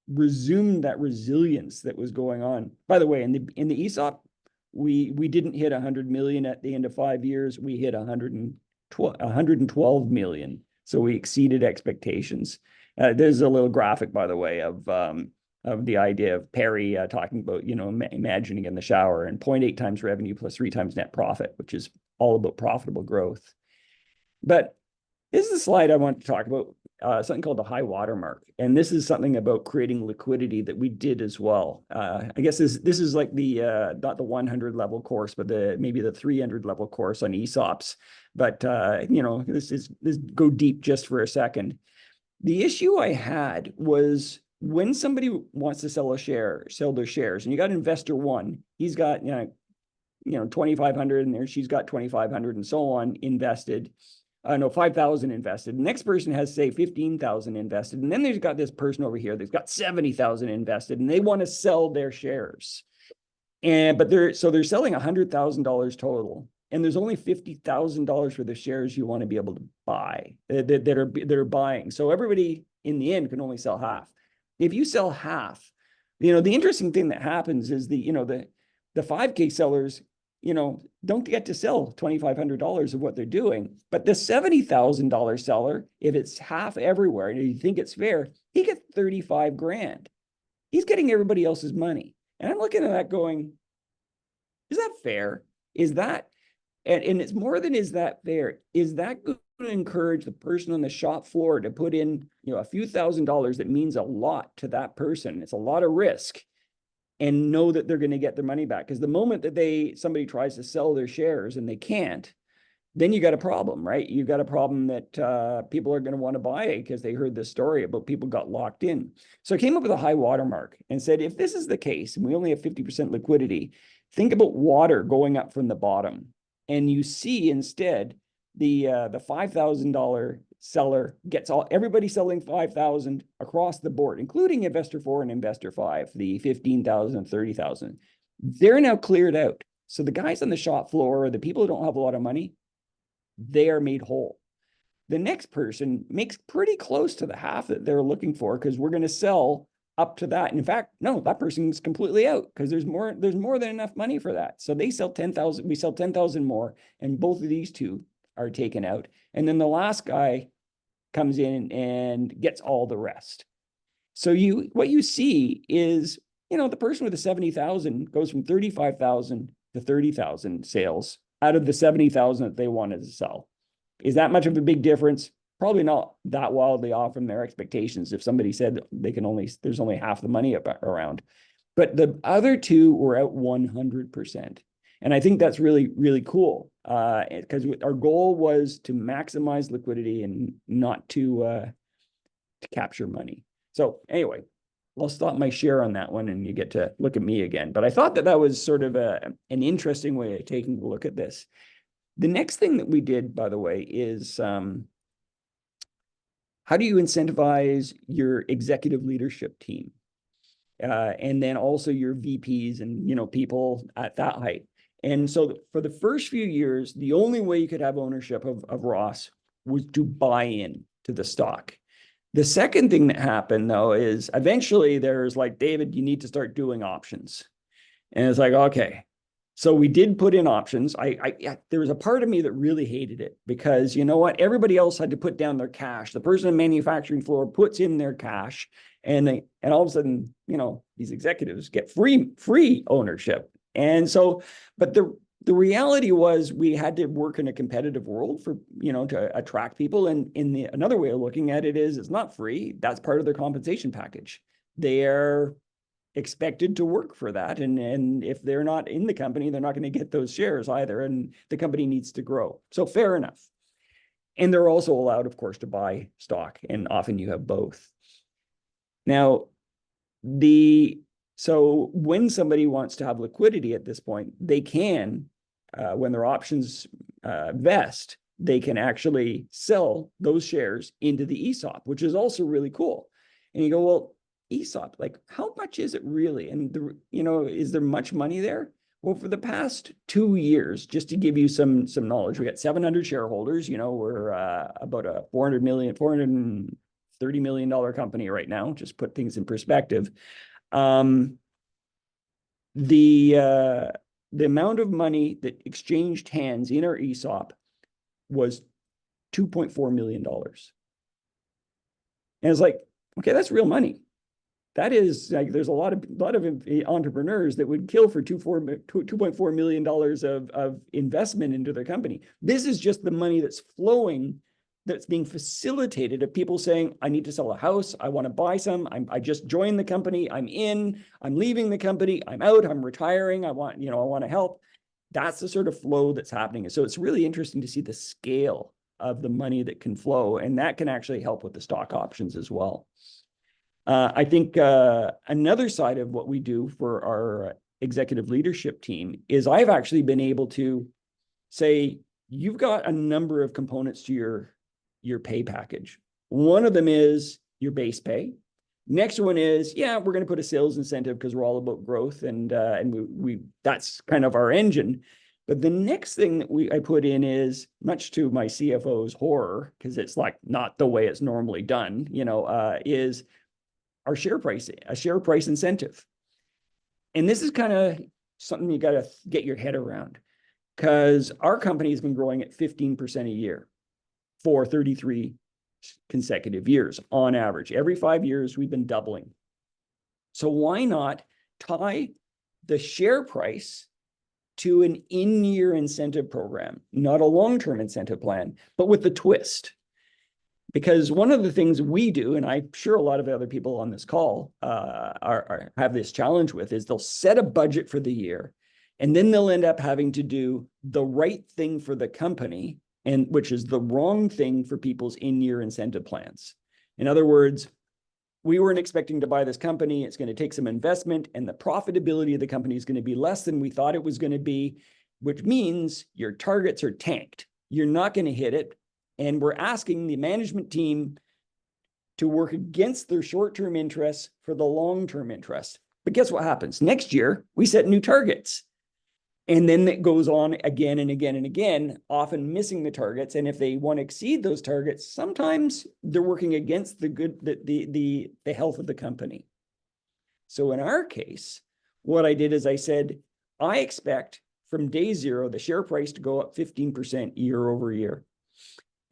resumed that resilience that was going on. By the way, in the ESOP, we didn't hit 100 million at the end of 5 years. We hit 112 million. So we exceeded expectations. There's a little graphic, by the way, of the idea of Perry talking about, imagining in the shower, and 0.8 times revenue plus 3 times net profit, which is all about profitable growth. But this is a slide I want to talk about, something called the high watermark. And this is something about creating liquidity that we did as well. I guess this is like the not the 100 level course, but maybe the 300 level course on ESOPs. But this go deep just for a second. The issue I had was when somebody wants to sell their shares, and you got investor one, he's got 2,500 in there, she's got 2,500 and so on invested. 5,000 invested. The next person has, say, 15,000 invested. And then there's got this person over here that's got 70,000 invested, and they want to sell their shares. But they're selling $100,000 total. And there's only $50,000 for the shares you want to be able to buy that are buying. So everybody in the end can only sell half. If you sell half, the interesting thing that happens is the 5K sellers, don't get to sell $2,500 of what they're doing. But the $70,000 seller, if it's half everywhere and you think it's fair, he gets 35 grand. He's getting everybody else's money. And I'm looking at that going, is that fair? Is that, and it's more than, is that fair? Is that going to encourage the person on the shop floor to put in, a few $1,000s that means a lot to that person? It's a lot of risk. And know that they're going to get their money back. Because the moment that somebody tries to sell their shares and they can't, then you got a problem, right? You got a problem that people are going to want to buy it because they heard this story about people got locked in. So I came up with a high watermark and said, if this is the case, and we only have 50% liquidity, think about water going up from the bottom. And you see instead the $5,000 seller gets everybody selling 5,000 across the board, including investor 4 and investor 5, the 15,000 and 30,000. They're now cleared out. So the guys on the shop floor, or the people who don't have a lot of money, they are made whole. The next person makes pretty close to the half that they're looking for, because we're going to sell up to that. And in fact, no, that person's completely out because there's more than enough money for that. So they sell 10,000, we sell 10,000 more, and both of these two are taken out. And then the last guy comes in and gets all the rest. So what you see is, the person with the 70,000 goes from 35,000 to 30,000 sales out of the 70,000 that they wanted to sell. Is that much of a big difference? Probably not that wildly off from their expectations. If somebody said there's only half the money around, but the other two were out 100%. And I think that's really, really cool, because our goal was to maximize liquidity and not to capture money. So anyway, I'll stop my share on that one and you get to look at me again. But I thought that was sort of an interesting way of taking a look at this. The next thing that we did, by the way, is how do you incentivize your executive leadership team? And then also your VPs and, people at that height. And so for the first few years, the only way you could have ownership of Ross was to buy in to the stock. The second thing that happened, though, is eventually there's like, David, you need to start doing options. And it's like, okay. So we did put in options. There was a part of me that really hated it because you know what? Everybody else had to put down their cash. The person on the manufacturing floor puts in their cash, and all of a sudden, these executives get free ownership. And so, but the reality was we had to work in a competitive world for, to attract people. And another way of looking at it is it's not free. That's part of their compensation package. They're expected to work for that. And if they're not in the company, they're not going to get those shares either. And the company needs to grow. So fair enough. And they're also allowed, of course, to buy stock. And often you have both. Now, so when somebody wants to have liquidity at this point, they can, when their options vest, they can actually sell those shares into the ESOP, which is also really cool. And you go, well, ESOP, like how much is it really? And is there much money there? Well, for the past 2 years, just to give you some knowledge, we got 700 shareholders. We're about a $430 million company right now. Just put things in perspective. the amount of money that exchanged hands in our ESOP was $2.4 million. And it's like, okay, that's real money. That is like, there's a lot of entrepreneurs that would kill for $2.4 million of investment into their company. This is just the money that's flowing, that's being facilitated of people saying, I need to sell a house. I want to buy some. I just joined the company. I'm leaving the company. I'm out. I'm retiring. I want to help. That's the sort of flow that's happening. So it's really interesting to see the scale of the money that can flow, and that can actually help with the stock options as well. I think another side of what we do for our executive leadership team is I've actually been able to say, you've got a number of components to your pay package. One of them is your base pay. Next one is, we're going to put a sales incentive because we're all about growth, and we that's kind of our engine. But the next thing that I put in is, much to my CFO's horror, because it's like not the way it's normally done, is our share price incentive. And this is kind of something you got to get your head around, because our company has been growing at 15% a year for 33 consecutive years on average. Every 5 years, we've been doubling. So why not tie the share price to an in-year incentive program, not a long-term incentive plan, but with the twist? Because one of the things we do, and I'm sure a lot of other people on this call have this challenge with, is they'll set a budget for the year, and then they'll end up having to do the right thing for the company, and which is the wrong thing for people's in-year incentive plans. In other words, we weren't expecting to buy this company. It's going to take some investment, and the profitability of the company is going to be less than we thought it was going to be, which means your targets are tanked. You're not going to hit it. And we're asking the management team to work against their short-term interests for the long-term interests. But guess what happens? Next year, we set new targets. And then it goes on again and again and again, often missing the targets. And if they want to exceed those targets, sometimes they're working against the health of the company. So in our case, what I did is I said, I expect from day zero, the share price to go up 15% year over year.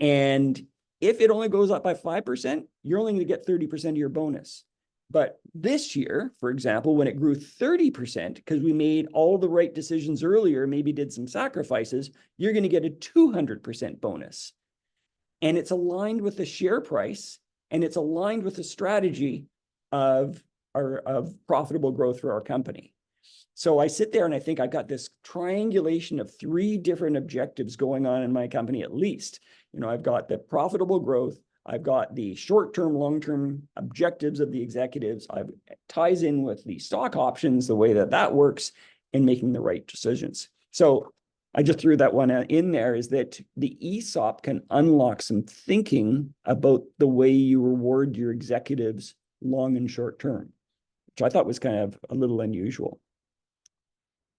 And if it only goes up by 5%, you're only going to get 30% of your bonus. But this year, for example, when it grew 30%, because we made all the right decisions earlier, maybe did some sacrifices, you're going to get a 200% bonus. And it's aligned with the share price, and it's aligned with the strategy of profitable growth for our company. So I sit there and I think I've got this triangulation of 3 different objectives going on in my company, at least. I've got the profitable growth, I've got the short-term, long-term objectives of the executives. It ties in with the stock options, the way that works, and making the right decisions. So I just threw that one in there, is that the ESOP can unlock some thinking about the way you reward your executives long and short term, which I thought was kind of a little unusual.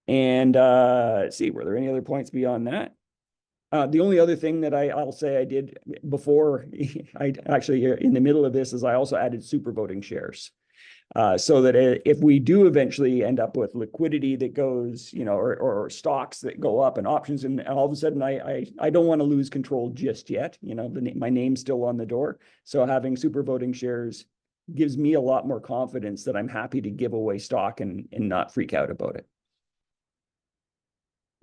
And let's see, were there any other points beyond that? The only other thing that I'll say I did before, I actually in the middle of this, is I also added super voting shares. So that if we do eventually end up with liquidity that goes, or stocks that go up and options, and all of a sudden I don't want to lose control just yet. My name's still on the door. So having super voting shares gives me a lot more confidence that I'm happy to give away stock and not freak out about it.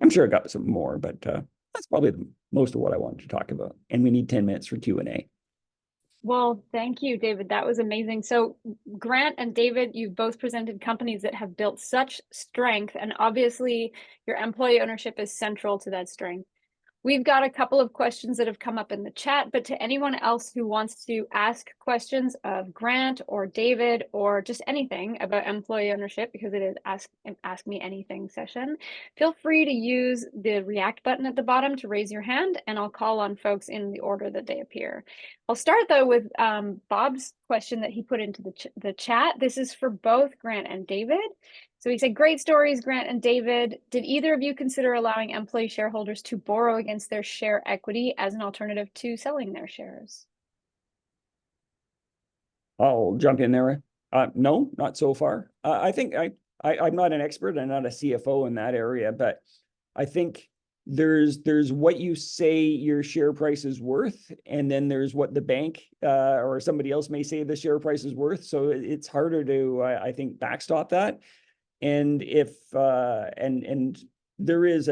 I'm sure I got some more, but that's probably most of what I wanted to talk about. And we need 10 minutes for Q&A. Well, thank you, David. That was amazing. So Grant and David, you've both presented companies that have built such strength, and obviously your employee ownership is central to that strength. We've got a couple of questions that have come up in the chat, but to anyone else who wants to ask questions of Grant or David, or just anything about employee ownership, because it is ask me anything session, feel free to use the react button at the bottom to raise your hand, and I'll call on folks in the order that they appear. I'll start though with Bob's question that he put into the chat. This is for both Grant and David. So he said, great stories, Grant and David. Did either of you consider allowing employee shareholders to borrow against their share equity as an alternative to selling their shares? I'll jump in there. No, not so far. I think I'm not an expert, I'm not a CFO in that area, but I think there's what you say your share price is worth, and then there's what the bank or somebody else may say the share price is worth. So it's harder to, I think, backstop that. And if and there is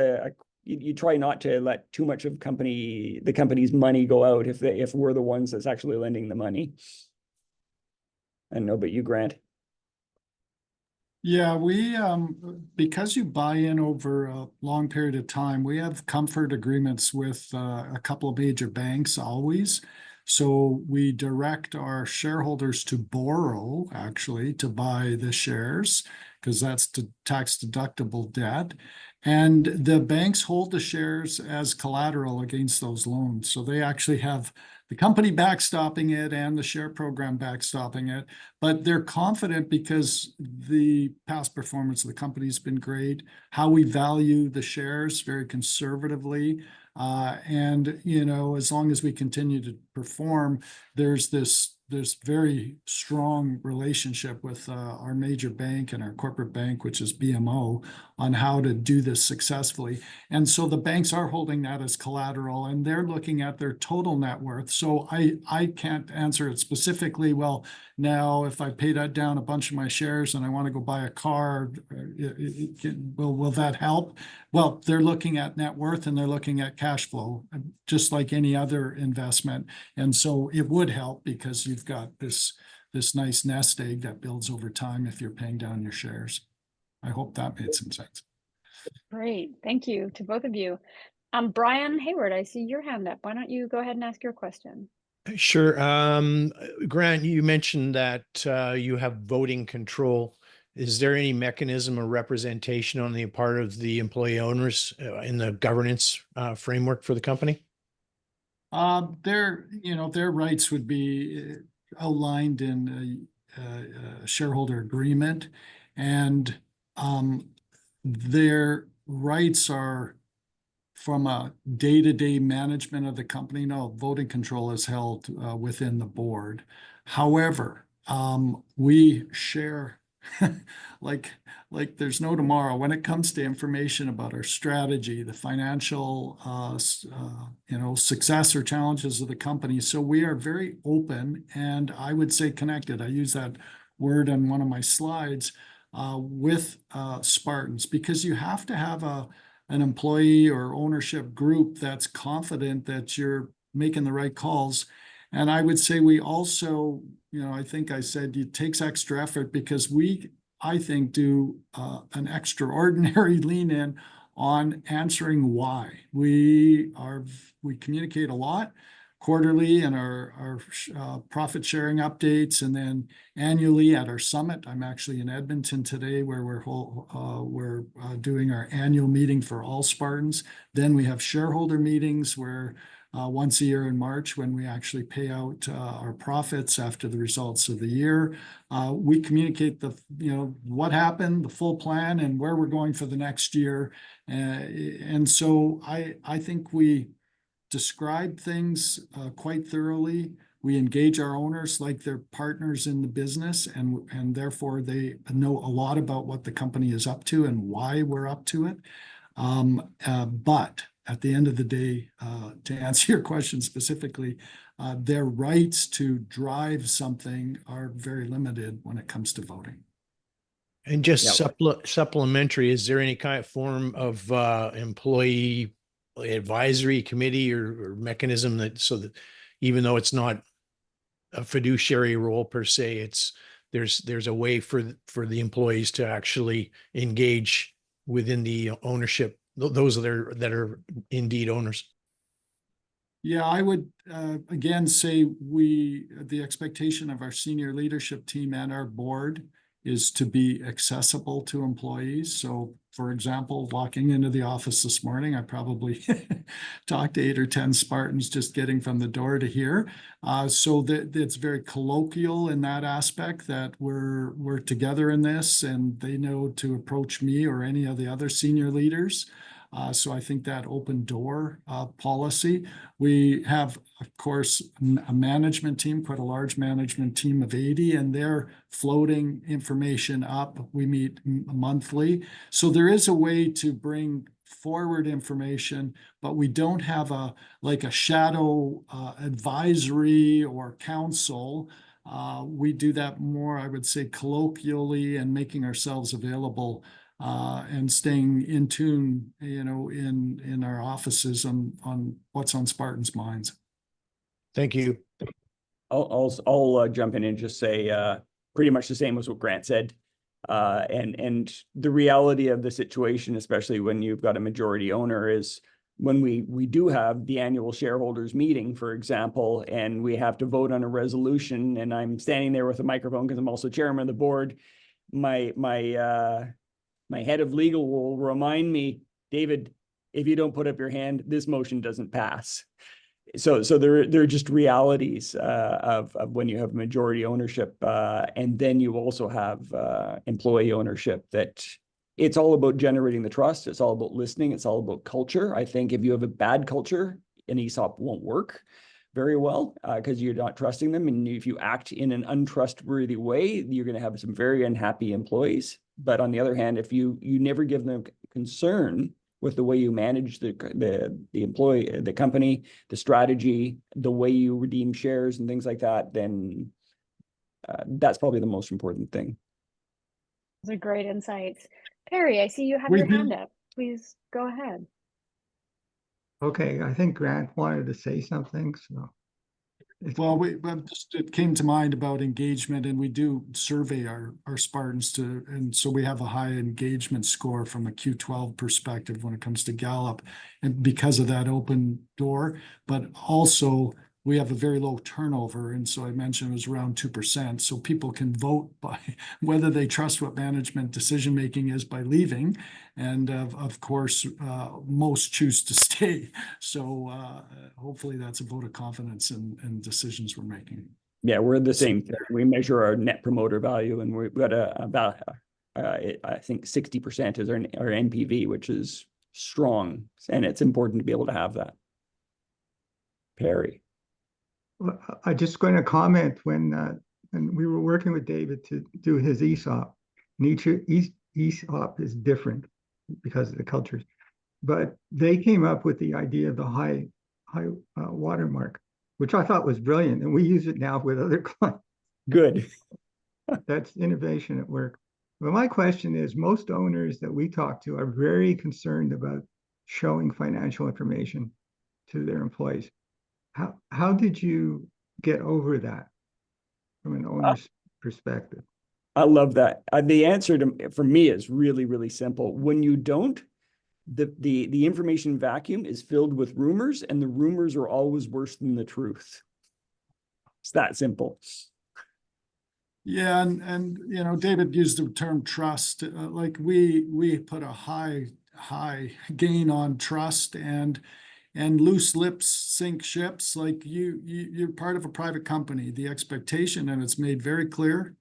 you try not to let too much of the company's money go out if we're the ones that's actually lending the money. I know, but you, Grant. Yeah, we, because you buy in over a long period of time, we have comfort agreements with a couple of major banks always. So we direct our shareholders to borrow, actually, to buy the shares, because that's the tax deductible debt. And the banks hold the shares as collateral against those loans. So they actually have the company backstopping it and the share program backstopping it. But they're confident because the past performance of the company has been great, how we value the shares very conservatively. And, you know, as long as we continue to perform, there's this very strong relationship with our major bank and our corporate bank, which is BMO, on how to do this successfully. And so the banks are holding that as collateral, and they're looking at their total net worth. So I can't answer it specifically. Well, now, if I pay that down a bunch of my shares and I want to go buy a car, will that help? Well, they're looking at net worth and they're looking at cash flow, just like any other investment. And so it would help because you've got this nice nest egg that builds over time if you're paying down your shares. I hope that made some sense. Great. Thank you to both of you. Brian Hayward, I see your hand up. Why don't you go ahead and ask your question? Sure. Grant, you mentioned that you have voting control. Is there any mechanism or representation on the part of the employee owners in the governance framework for the company? Their rights would be outlined in a shareholder agreement, and their rights are from a day-to-day management of the company. No, voting control is held within the board. However, we share like there's no tomorrow when it comes to information about our strategy, the financial success or challenges of the company. So we are very open, and I would say connected. I use that word on one of my slides with Spartans, because you have to have an employee or ownership group that's confident that you're making the right calls. And I would say we also, I think I said it takes extra effort because I think, do an extraordinary lean in on answering why. We communicate a lot quarterly in our profit sharing updates, and then annually at our summit. I'm actually in Edmonton today, where we're doing our annual meeting for all Spartans. Then we have shareholder meetings where once a year in March, when we actually pay out our profits after the results of the year, we communicate what happened, the full plan, and where we're going for the next year. And so I think we describe things quite thoroughly. We engage our owners like they're partners in the business, and therefore they know a lot about what the company is up to and why we're up to it. But at the end of the day, to answer your question specifically, their rights to drive something are very limited when it comes to voting. And just supplementary, is there any kind of form of employee advisory committee or mechanism so that even though it's not a fiduciary role per se, there's a way for the employees to actually engage within the ownership, those that are indeed owners? Yeah, I would again say the expectation of our senior leadership team and our board is to be accessible to employees. So, for example, walking into the office this morning, I probably talked to 8 or 10 Spartans just getting from the door to here. So that it's very colloquial in that aspect, that we're together in this, and they know to approach me or any of the other senior leaders. So I think that open door policy. We have, of course, a management team, quite a large management team of 80, and they're floating information up. We meet monthly. So there is a way to bring forward information, but we don't have a shadow advisory or council. We do that more, I would say, colloquially and making ourselves available and staying in tune, in our offices on what's on Spartans' minds. Thank you. I'll jump in and just say pretty much the same as what Grant said. And the reality of the situation, especially when you've got a majority owner, is when we do have the annual shareholders meeting, for example, and we have to vote on a resolution, and I'm standing there with a microphone because I'm also chairman of the board, my head of legal will remind me, David, if you don't put up your hand, this motion doesn't pass. So there are just realities of when you have majority ownership, and then you also have employee ownership. That it's all about generating the trust. It's all about listening. It's all about culture. I think if you have a bad culture, an ESOP won't work very well because you're not trusting them. And if you act in an untrustworthy way, you're going to have some very unhappy employees. But on the other hand, if you never give them concern with the way you manage the employee, the company, the strategy, the way you redeem shares and things like that, then that's probably the most important thing. Those are great insights. Perry, I see you have your hand up. Please go ahead. Okay, I think Grant wanted to say something, so. Well, it came to mind about engagement, and we do survey our Spartans and so we have a high engagement score from a Q12 perspective when it comes to Gallup, and because of that open door, but also we have a very low turnover. And so I mentioned it was around 2%. So people can vote by whether they trust what management decision-making is by leaving. And of course, most choose to stay. So hopefully that's a vote of confidence in decisions we're making. Yeah, we're the same thing. We measure our net promoter value, and we've got about, I think 60% is our NPV, which is strong. And it's important to be able to have that. Perry. Well, I'm just going to comment when we were working with David to do his ESOP. And each ESOP is different because of the cultures, but they came up with the idea of the high watermark, which I thought was brilliant, and we use it now with other clients. Good. That's innovation at work. But my question is, most owners that we talk to are very concerned about showing financial information to their employees. How did you get over that from an owner's perspective? I love that. The answer for me is really, really simple. When you don't, the information vacuum is filled with rumors, and the rumors are always worse than the truth. It's that simple. Yeah, and David used the term trust. Like we put a high gain on trust, and loose lips sink ships. Like you're part of a private company. The expectation, and it's made very clear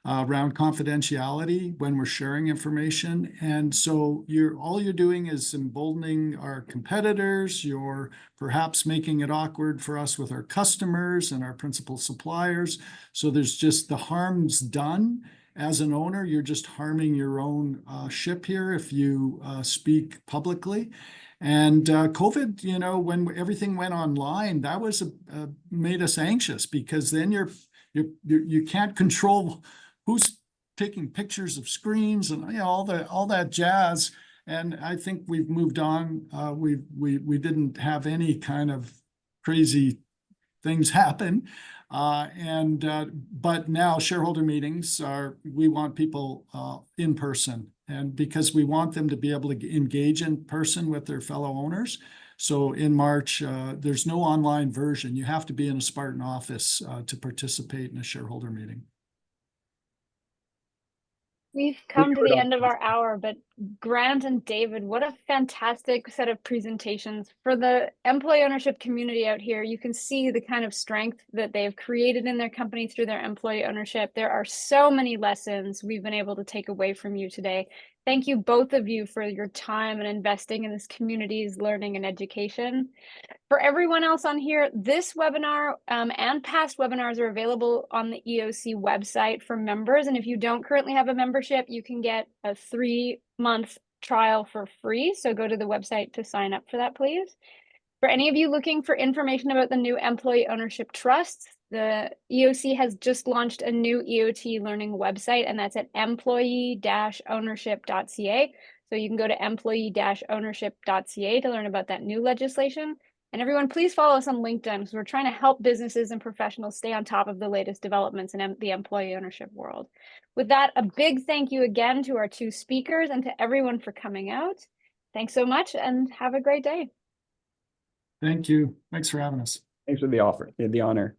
around confidentiality when we're sharing information. And so all you're doing is emboldening our competitors. You're perhaps making it awkward for us with our customers and our principal suppliers. So there's just the harm's done. As an owner, you're just harming your own ship here if you speak publicly. And COVID, when everything went online, that was made us anxious, because then you can't control who's taking pictures of screens and all that jazz. And I think we've moved on. We didn't have any kind of crazy things happen. But now shareholder meetings we want people in person, and because we want them to be able to engage in person with their fellow owners. So in March, there's no online version. You have to be in a Spartan office to participate in a shareholder meeting. We've come to the end of our hour, but Grant and David, what a fantastic set of presentations. For the employee ownership community out here, you can see the kind of strength that they've created in their company through their employee ownership. There are so many lessons we've been able to take away from you today. Thank you, both of you, for your time and investing in this community's learning and education. For everyone else on here, this webinar and past webinars are available on the EOC website for members. And if you don't currently have a membership, you can get a 3-month trial for free. So go to the website to sign up for that, please. For any of you looking for information about the new employee ownership trusts, the EOC has just launched a new EOT learning website, and that's at employee-ownership.ca. So you can go to employee-ownership.ca to learn about that new legislation. And everyone, please follow us on LinkedIn, because we're trying to help businesses and professionals stay on top of the latest developments in the employee ownership world. With that, a big thank you again to our 2 speakers and to everyone for coming out. Thanks so much and have a great day. Thank you. Thanks for having us. Thanks for the offer, the honor.